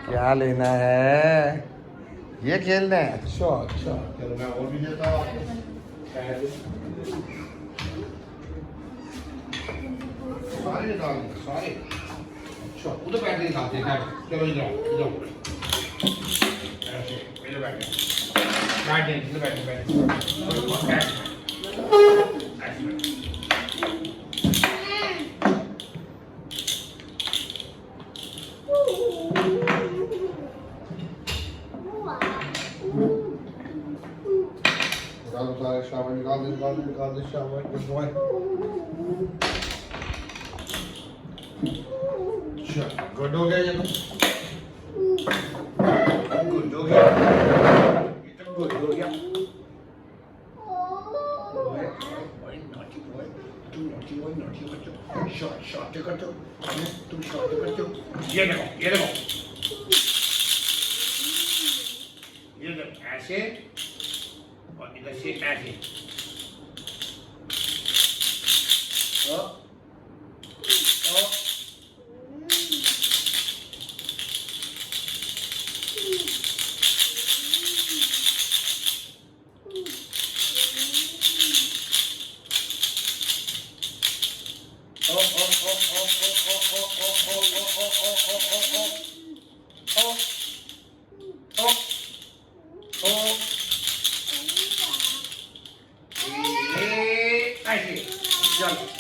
क्या लेना है? ये खेलना है? अच्छा अच्छा, चलो मैं और भी देता हूँ आपको। सारे निकाल दे सारे। अच्छा उधर बैठ के निकालते हैं। चलो इधर आओ, इधर आओ। ऐसे इधर बैठ इधर बैठ सारे शाबाश, निकाल दे शाबाश, गुड बॉय। अच्छा गुड हो गया, ये तो गुड हो गया, ये तो गुड हो गया। नॉटी बच्चों, शॉट करते हो तुम, शॉट करते हो। ये देखो ऐसे और इधर से ऐसे।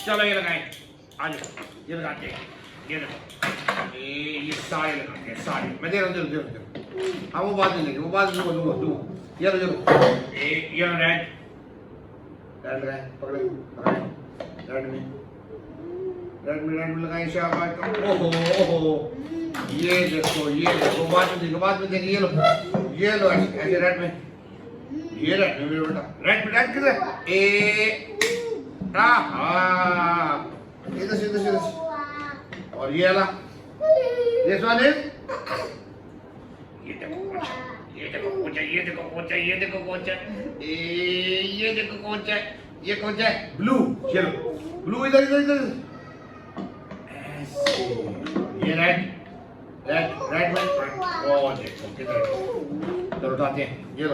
चलो ये लगाए, आ जाओ ये लगाते हैं। ये देखो ये सारे लगाते हैं सारे। मैं दे रहा हूँ, दे रहा। हाँ वो बात नहीं लेंगे, वो बात नहीं बोलूँगा तू। ये लो ये रेड पकड़े रेड में लगाए शाबाश। ओहो ये देखो बाद में देंगे। ये लो ऐसे रेड में, ये रेड में मेरे बेटा, रेड किधर है? इधर से और ये वाला, this one is, ये देखो कौन सा है? ब्लू। चलो ब्लू इधर ऐसे। ये रेड में, ओ देखो किधर। चलो उठाते हैं, ये लो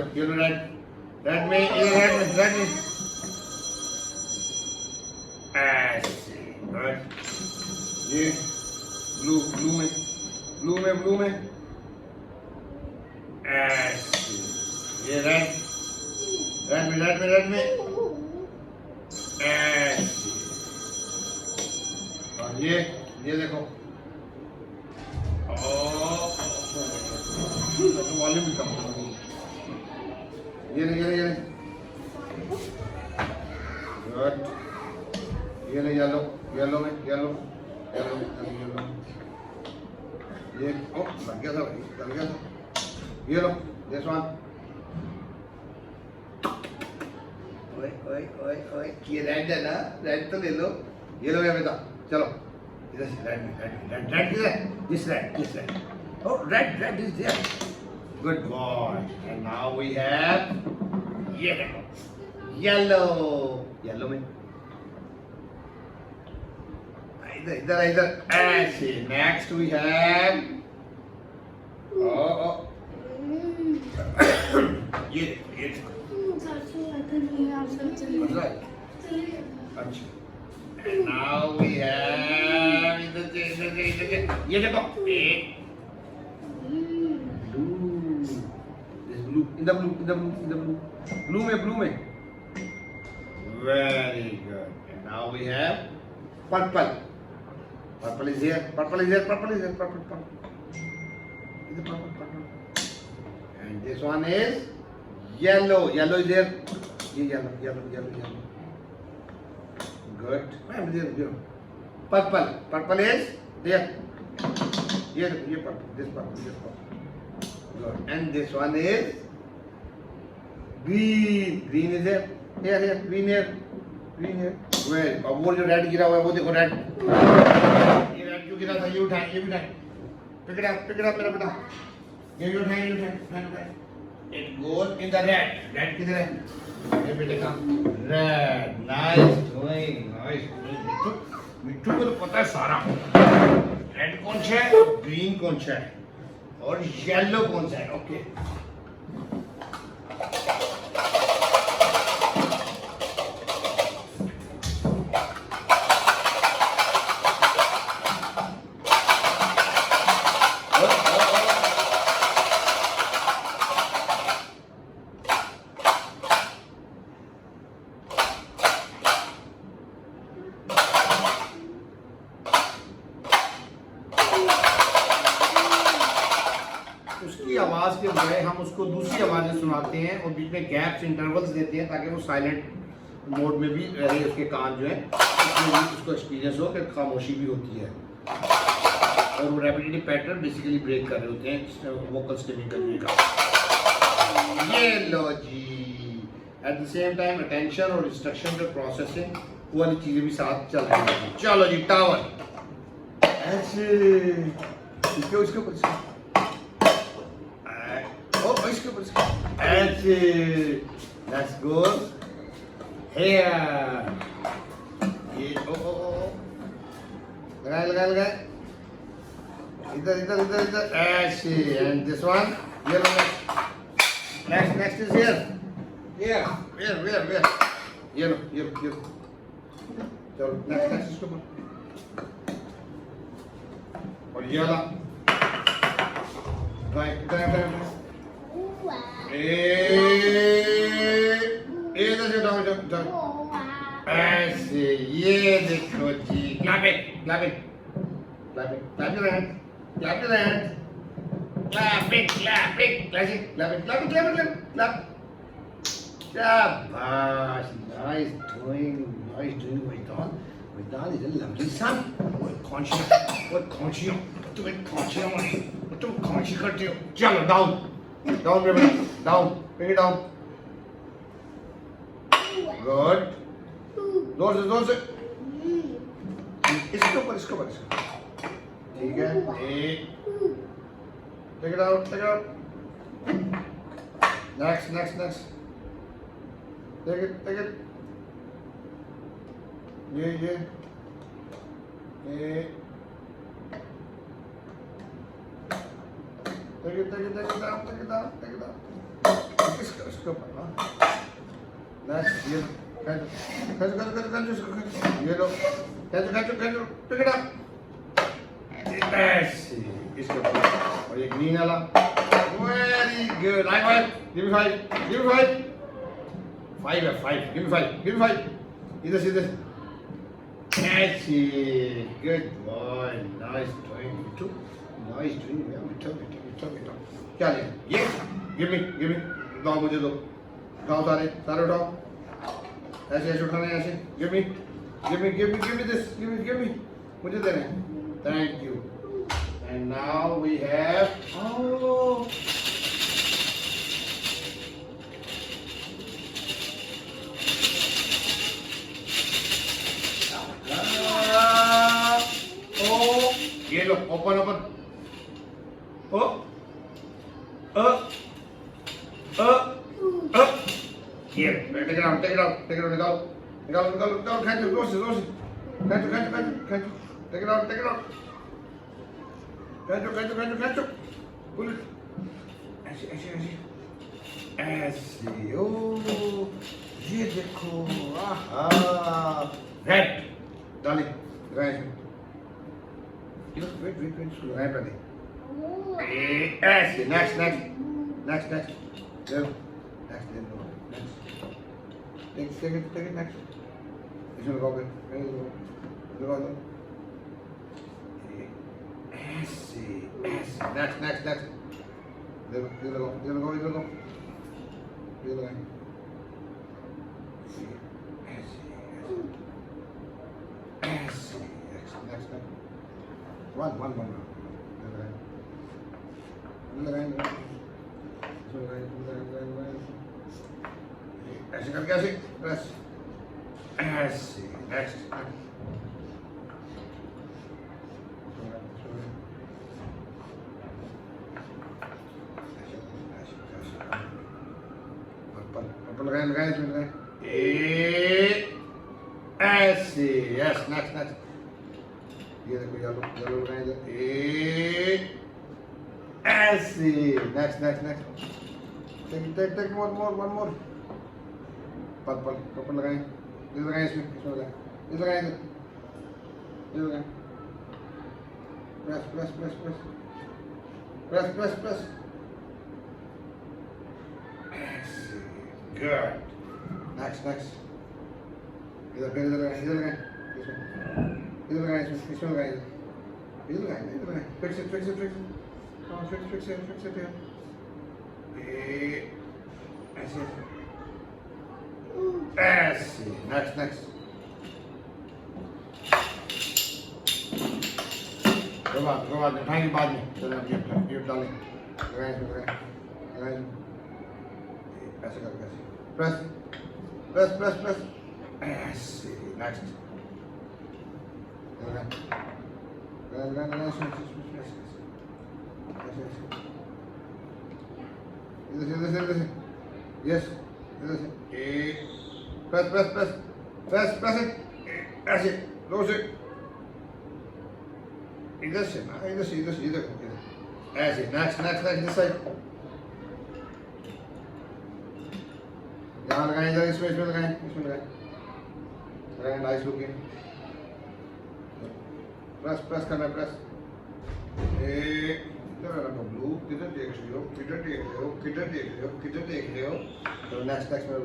रेड में ऐसे। ये ब्लू में ऐसे। ये रेड में ऐसे। और ये देखो वॉल्यूम भी कम। ये गुड। ये येलो में ये लग गया था। ये लो दिस वन। ओए ये रेड है ना, रेड तो ले लो। ये लो मेरा बेटा, चलो इधर से रेड किधर है? This red oh red is there, good boy। and now we have ये देखो येलो में इधर ऐसे। next we have ये अच्छा। and now we have इधर ये देखो blue में very good। and now we have purple is here, purple is here, purple and this one is yellow is there। ये yellow good। purple is there। ये purple, this purple good। and this one is green is there, here green here well। अब वो जो red गिरा हुआ है वो देखो रेड, ये रेड जो गिरा था ये उठाए pick it up मेरा बेटा, ये उठाए it goes in the red किधर है? ये बेटे का रेड। nice मिट्टू को तो पता है सारा, रेड कौन सा है ग्रीन कौन सा है। और येलो कौन सा है? ओके उसकी आवाज़ के बजाय हम उसको दूसरी आवाज़ें सुनाते हैं और बीच में गैप्स इंटरवल्स देते हैं ताकि वो साइलेंट मोड में भी रहे, उसके कान जो है उसमें भी उसको एक्सपीरियंस हो कि खामोशी भी होती है और वो रेपिटेटिव पैटर्न बेसिकली ब्रेक कर रहे होते हैं वोकल स्टिमिंग करने का। ये लो जी, at the same time attention और इंस्ट्रक्शन पे प्रोसेसिंग वो वाली चीज़ें भी साथ चल रही हैं। चलो जी टावर ऐसे इसके ऊपर इसके ऊपर ऐसे लेट्स गो हियर ये ओ लगाए इधर ऐसे एंड दिस वन ये नेक्स्ट इज हियर where ये लो चलो नेक्स्ट इसको और ये वाला राइट इधर से जाओ ऐसे ये देखो जी clap it शाबाश nice doing Vidal is a lovely son what conscious तुम conscious करते हो चलो down baby down bring it down good जोर से इसके ऊपर ठीक है एक take it out next take it ये take it down इसके ऊपर next ये ये लो pick it up ऐसे इसके ऊपर और ये ग्रीन वाला very good high give me five 5 give me 5 इधर से ऐसे good boy nice doing क्या ले ये give me दो मुझे दो उठाओ सारे उठाओ ऐसे उठाने ऐसे give me this give me मुझे देने thank you and now we have ये लो open here take it out निकालो खींचो जोर से take it out खींचो पुल ऐसे ओ ये देखो आहा red darling right wait slow है पहले ऐसे next take it next इसमें लगाओगे लगा दो ऐसे next इधर लगाओ ये लगाएं ऐसे next one लगाएं ऐसे करके ऐसे बस ऐसे नेक्स्ट पर्पल लगाएं इसमें ऐसे यस नेक्स्ट ये देखो येलो लगाएं ऐसे next next next take more one more purple लगाएं इधर लगाएं इसमें लगाएं इधर लगाएं इधर लगाएं प्रेस गुड नेक्स्ट इधर लगाएं इधर लगाएं इसमें लगाएं इधर लगाएं फिक्स इट हाँ फिक्स इट यार ऐसे नेक्स्ट बाद में उठाएंगे बाद में चलो गिफ्ट डालें लगाएं ऐसे करके प्रेस ऐसे नेक्स्ट इधर से यस इधर से प्रेस ऐसे लो से इधर से ऐसे नेक्स्ट दिस साइड यहाँ लगाएं इधर इसमें लगाएं नाइस लुकिंग प्रेस करना प्रेस इधर रखो ब्लू किधर देख रहे हो तो नेक्स्ट में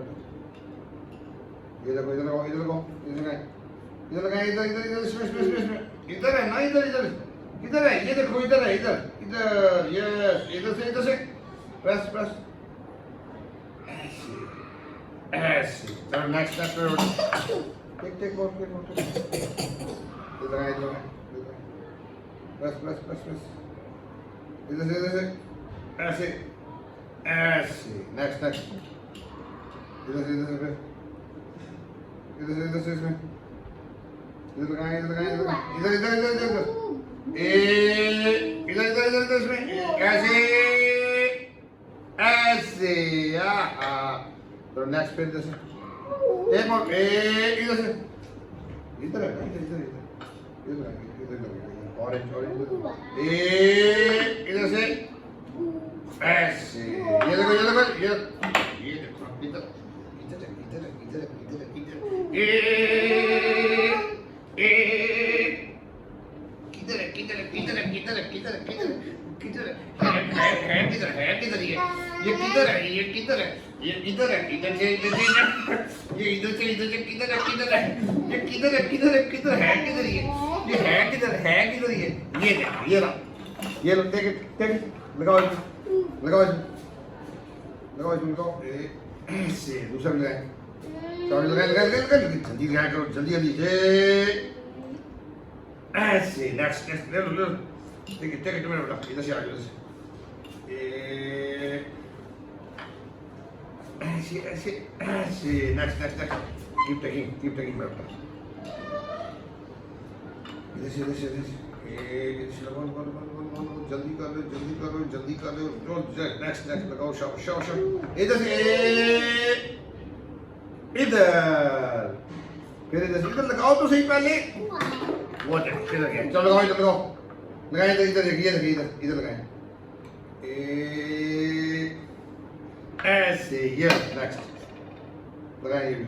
इधर लगाएं इसमें इधर है ना इधर है ये देखो इधर यस इधर से प्रेस ऐसे चलो नेक्स्ट टेक मोर इधर प्रेस इधर से ऐसे नेक्स्ट इधर से इसमें इधर लगाएं इधर इसमें ऐसे तो नेक्स्ट पे इधर से एक और इधर से इधर ऑरेंज इधर से ऐसे ये देखो ये लो टेक लगाओ ऐसे दूसरा लगाएं जल्दी ऐसे नेक्स्ट ले लो टेक इट मेरा बेटा इधर से आ जाओ ऐसे नेक्स्ट कीप टेकिंग मेरा बेटा इधर से जल्दी कर लो नेक्स्ट लगाओ शाव इधर से इधर फिर इधर से इधर लगाओ तो सही पहले वो इधर गया चलो लगाओ लगाएं इधर लगाएं ऐसे ये नेक्स्ट लगाएं ये भी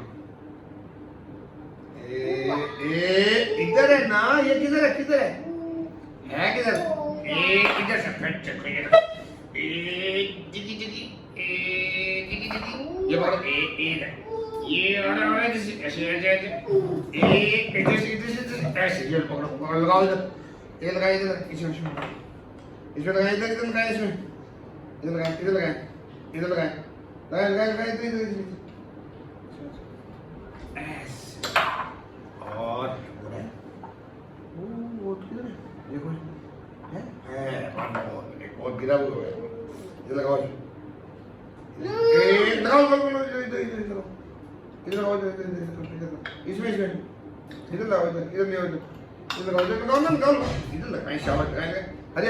इधर है ना ये किधर है किधर से फिर चेक ये बात ये और ऐसे ये पकड़ो लगाओ इधर लगाए इसमें लगाए इधर लगाए और वो किधर है देखो है एक और गिरा हुआ है ये लगाओ इसमें इधर लगाओ इधर लगाए शाबाश लगाएंगे अरे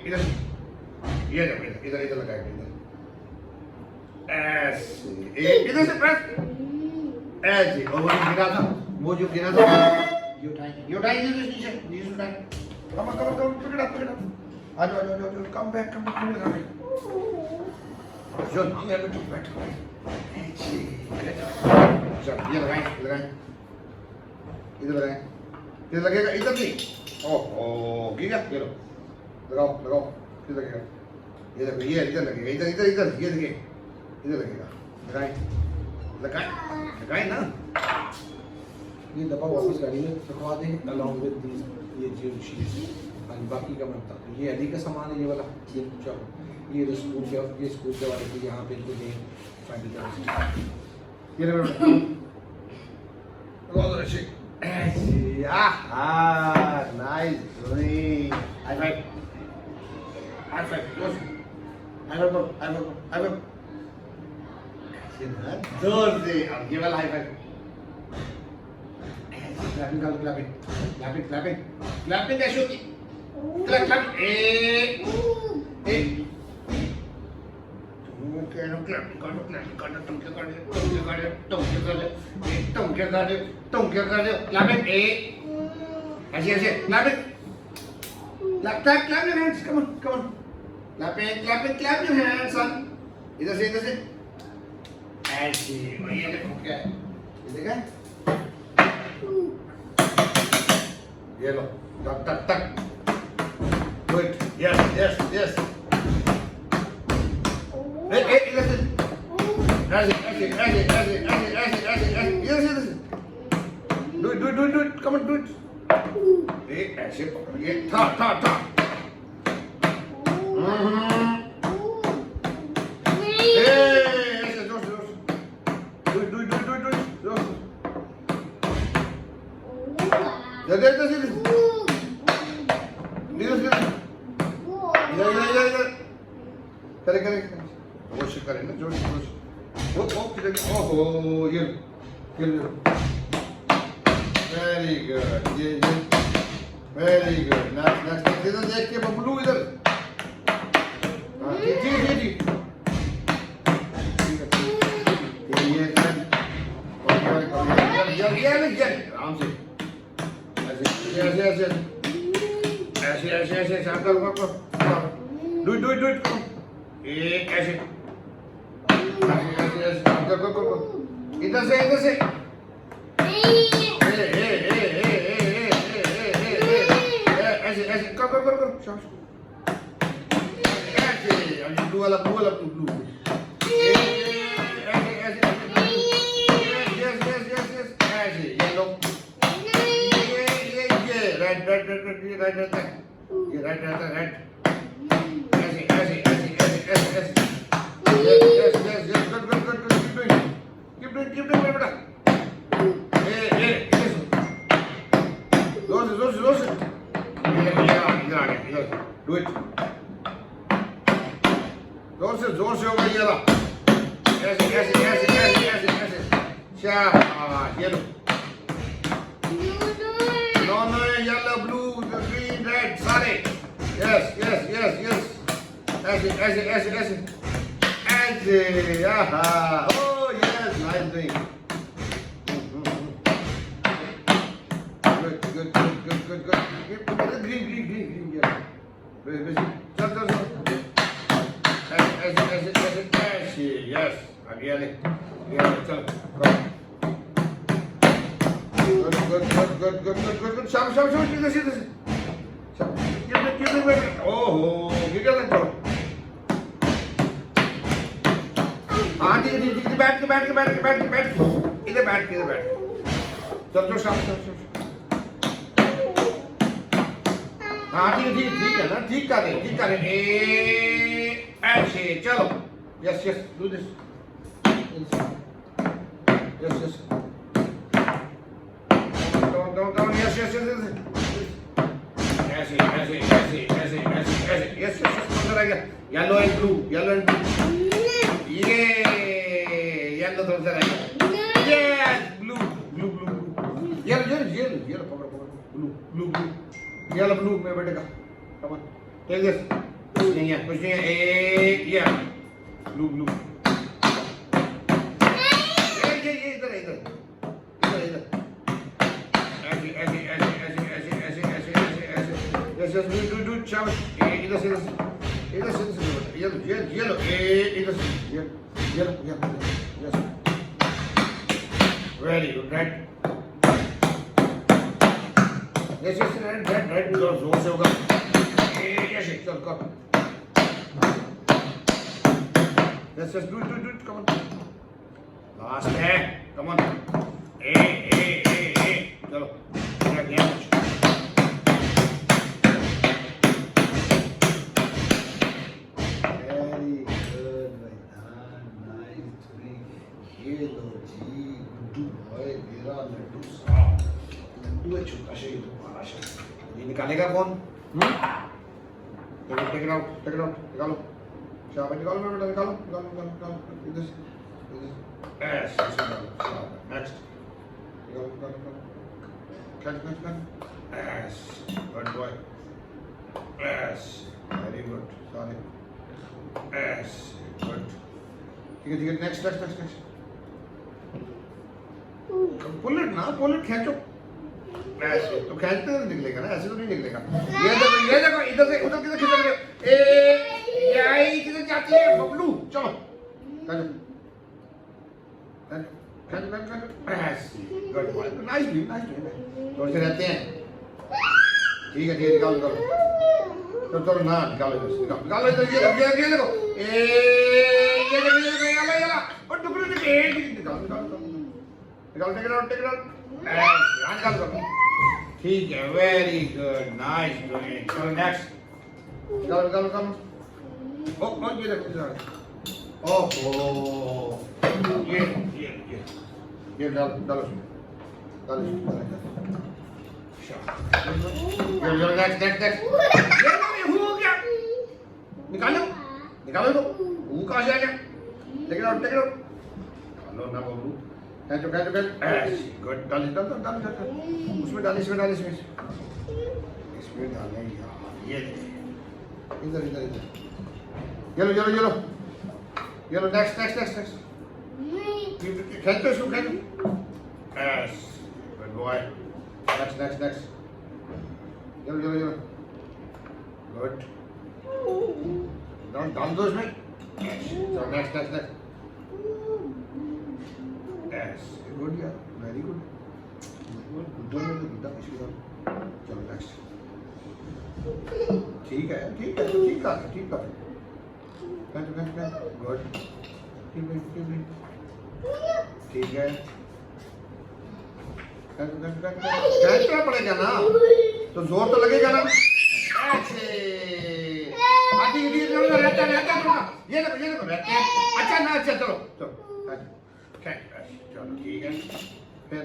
इधर ये इधर लगाएंगे ऐसे इधर से प्रेस ऐसे और वो जो गिरा था ये उठाएंगे नीचे उठाएं कम पिक इट अप आ जाओ, कम बैक, जो नाम है बेटा, बैठ। चल, ये लगाएं, इधर लगाएं, इधर लगेगा, इधर नहीं। ओह, गिरा, ये लो, लगाओ, इधर लगेगा, ये देखो, ये इधर लगेगा, इधर, ये देखिए, इधर लगेगा, लगाएं ना। ये दबा वापस गाड़ी में रखवा दें अलॉन्ग विद दीज, ये जो शीट्स और बाकी का मैं बताता हूँ। ये अली का सामान है, ये वाला, ये चलो, ये स्कूल के वाले की यहाँ पे इनको दें फाइनल कर। ये लो, बहुत अच्छे, ऐसे, आहा, नाइस, हाई फाइव, जोर से, अब ये वाला हाई फाइव, clapping ऐसे होती, clap, तुम क्या कर रहे हो? clapping, ऐसे, clapping, clap your hands, come on, clap your hands, son, इधर से, ऐसे, ये देखो क्या है, ये देखा? ये लो, टक, do it, yes, listen, ऐसे, yes, do it, come on, do it, ऐसे पकड़िए, था, ऐसे जोर से, do it, जोर से, इधर, करे, कोशिश करें ना, जोर से, ओहो, ये वेरी गुड, ये वेरी गुड, नेक्स्ट, इधर देख के बबलू, इधर, हाँ, जी, ये आराम से, ऐसे, कर, do it, ऐसे, इधर से, ऐसे, कर, शाबाश, ऐसे, अब blue वाला, ऐसे, yellow, red, ये right रहता है, ऐसे, yes, good, keep doing, बेटा, जोर से, इधर आ गया, do it, जोर से होगा ये वाला, ऐसे, शाबाश, ये लो, no, yellow, blue, green, red, सारे, yes, ऐसे, आहा, oh yes, nice doing, good, green, yeah, very, चल, ऐसे, yes, आगे आले, चल, good, शाबाश, इधर से, ओहो, ये क्या लगता है? हाँ, ठीक, बैठ के, इधर बैठ, चल, शाबाश, हाँ, ठीक है ना, ठीक कर रहे, ऐसे, चलो, yes, do this, yes, down, yes, ऐसे, yes, अंदर आ गया, yellow and blue, ये yellow थोड़ा सा रहेगा, yes, blue, yellow, पकड़, blue, yellow, मेरे बेटे का, come on, take this, कुछ नहीं है, yeah, blue, ये इधर, ऐसे, यस डू शाबाश इधर से येलो इधर से yellow yes very good right yes right जोर से होगा यस चल कर yes do come on last है कम ऑन चलो गेम ये लो जी गुड्डू भाई मेरा लड्डू साहब लड्डू है छोटा सा ये तो बड़ा सा ये निकालेगा कौन टेक इट आउट निकालो शाबाश निकालो बेटा निकालो इधर नेक्स्ट निकालो catch S good boy S very good sorry S good ठीक है नेक्स्ट पुल इट खींचो ऐसे तो खींचते तो निकलेगा ना ऐसे तो नहीं निकलेगा ये देखो इधर से उधर किधर खींच रहे हो यही किधर जाती है बबलू चलो ऐसे गुड बॉय नाइस भी थोड़े से रहते हैं ठीक है निकालो तो चलो ना निकालो इधर ये देखो ये देखो और टुकड़े निकालो टेक इट आउट ठीक है वेरी गुड नाइस डूइंग चलो नेक्स्ट निकालो ओ ये देखो ओहो ये डालो नेक्स्ट ये हो गया निकालो तो वो कहाँ से आ गया टेक इट आउट लो ना बबलू कैचो गुड डाल उसमें डाल इसमें डालें यार ये इधर येलो नेक्स्ट खेचो इसको खेचो yes good boy next yellow good डाल दो इसमें next Yes, good yeah, very good. Good में तो कितना मुश्किल है. चलो next. ठीक है. Good. ठीक है. कैचना पड़ेगा ना. तो जोर तो लगेगा ना. ऐसे. आधी रहता ये देखो रहते हैं. अच्छा चलो. चलो ठीक है फिर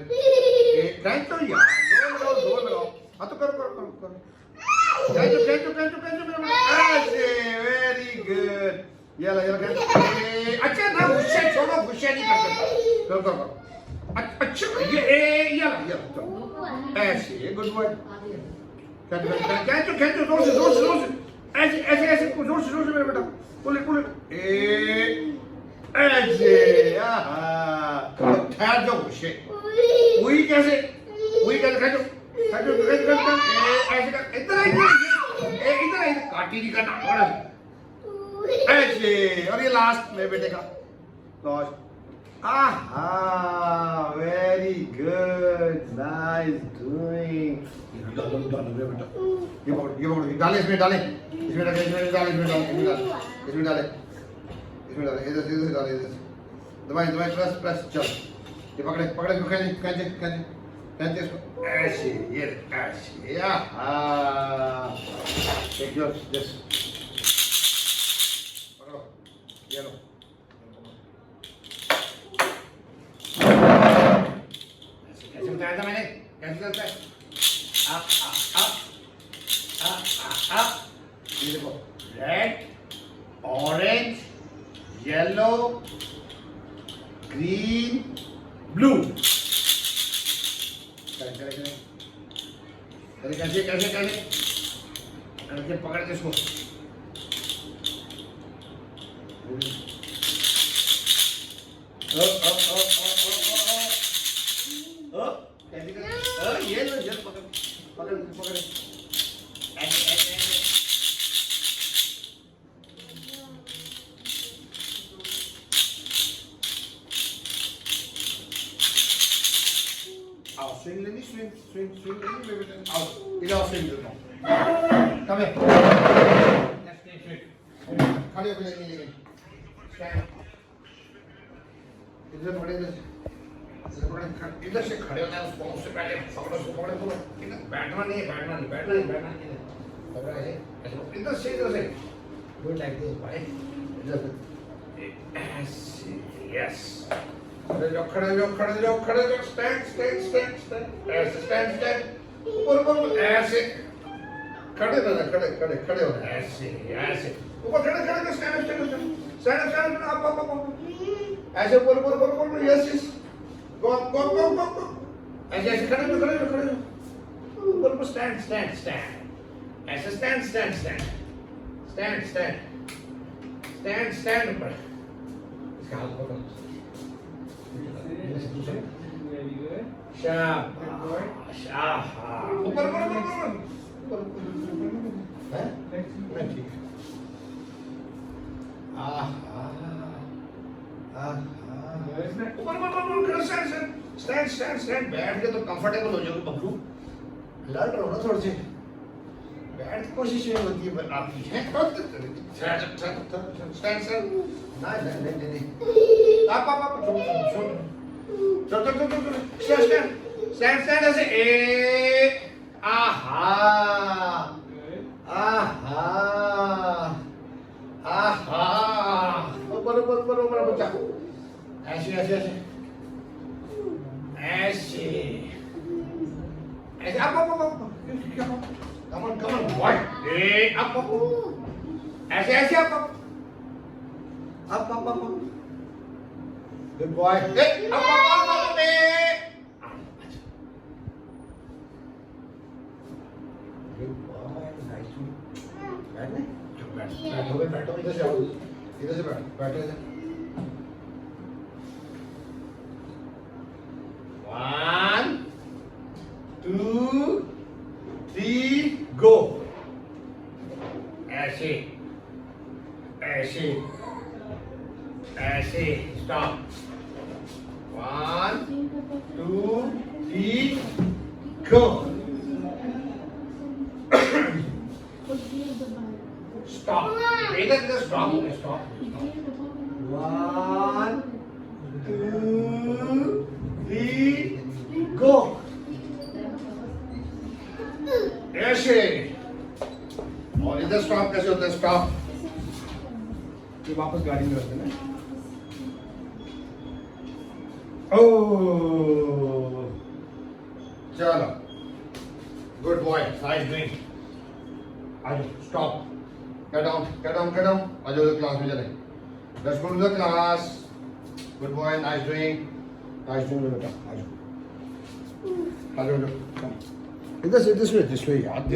एक तो यार जोर लगाओ हाँ तो करो ऐसे वेरी गुड ये अच्छा ना गुस्से छोड़ो गुस्से नहीं करते करो अच्छा ये ऐसे गुड बॉय खेचो जोर से ऐसे जोर से मेरे बेटा पुल इट ऐसे ठहर जाओ गुस्से वही कैसे खेचो ऐसे इधर काटी नहीं करना ऐसे और ये लास्ट मेरे बेटे का last very good nice doing डालो बेटा ये पकड़ो डाले इसमें डाले इधर से डाले दबाए प्रेस चल ये पकड़े इसको खेचे इसको ऐसे ये ऐसे टेक योर दिस पकड़ो ये लो कैसे बताया था मैंने कैसे करता है up ये देखो red orange yellow green blue कैसे पकड़ के इसको ये लो जल्द पकड़ ऐसे swing. Out. It all swing. Come here. Next swing. खड़े हो जाइए लेकिन. Stand. इधर खड़े इधर से खड़े होना है उसको उससे पहले पकड़ो बैठना नहीं इधर से गुड लाइक दिस भाई इधर यस खड़े जाओ स्टैंड ऐसे ऊपर ऐसे खड़े होना ऐसे ऊपर खड़े स्टैंड अप ऐसे ऊपर यस Go. ऐसे खड़े हो ऊपर स्टैंड ऐसे स्टैंड ऊपर इसका हाथ पकड़ो शाबाश ऊपर हैं मैं ठीक ऊपर स्टैंड बैठ के तो कंफर्टेबल हो जाओगे बबलू लड़ रहे हो ना थोड़े से बैठ की कोशिश नहीं होती है आपकी है स्टैंड नहीं आप स्टैंड ऐसे ए आहा ऊपर बच्चा ऐसे up come on boy up ऐसे up good boy up good boy nice to बैठो इधर से बैठो इधर 1 2 3 go ऐसे stop 1 2 3 go stop इधर stop 1 2 3 go ऐसे और इधर स्टॉप कैसे होता है स्टॉप ये वापस गाड़ी में रखते ना ओह चलो गुड बॉय नाइस डूइंग आज स्टॉप गेट डाउन आ जाओ क्लास में चले let's go to the class good boy nice doing बेटा आ जाओ इधर से दिस वे याद